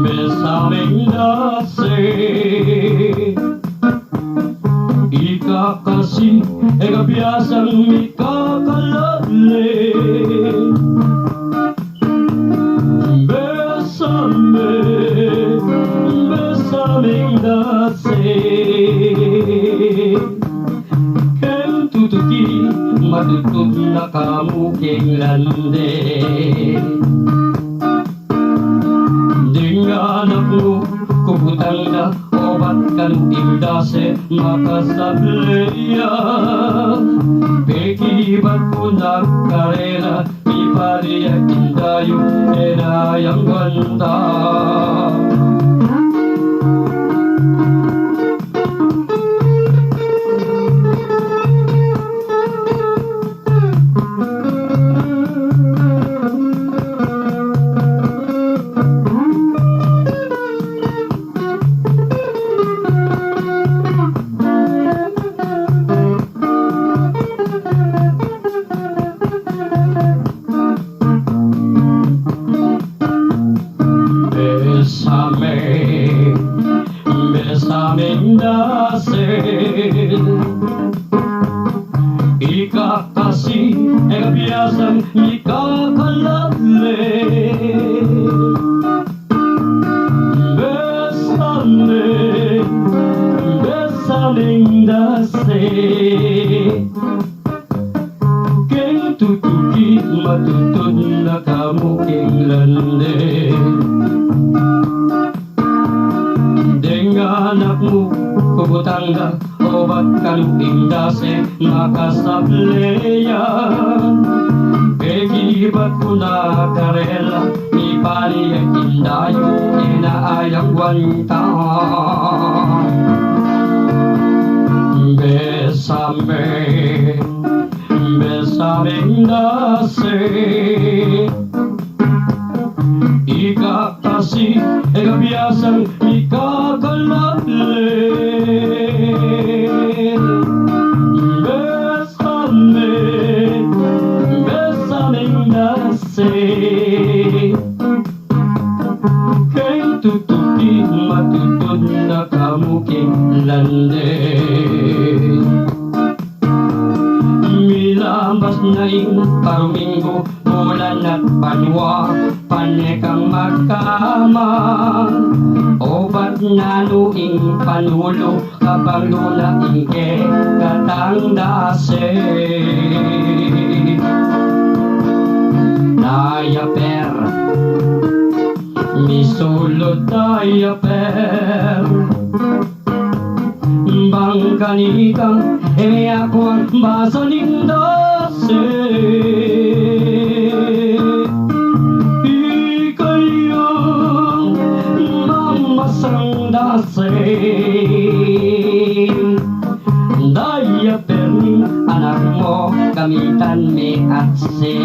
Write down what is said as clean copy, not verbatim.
Besaming dasi Ika kasi biasang ikakalali Besaming dasi Ken tutuki matutog na kamuking lande Anak mo, kubutang na obat kan timdase makasableya Pekibat ko na karera ipariya kindayo enayang ganda Besaming dasil Ika kasi biasang ikakalali Besaming dasil Keng tutuki matutod na kamuking lande Anak mo, kubutang na obat kaluting dase makasableya Pegibat ko na karela ipali ang indayo inaayang wanta Besaming dase Ika kasi biasang ikakalali Besaming dasi Keng tutuki matutod na kamuking lande Milambas na paruminggo bulan at panwa Panekang magkama Obat na luing panulo Kapag lula ike katang dase Dayaper Misulot dayaper Bangkanikang ako ang baso nindase Dayaper ni anak mo gamitan may atse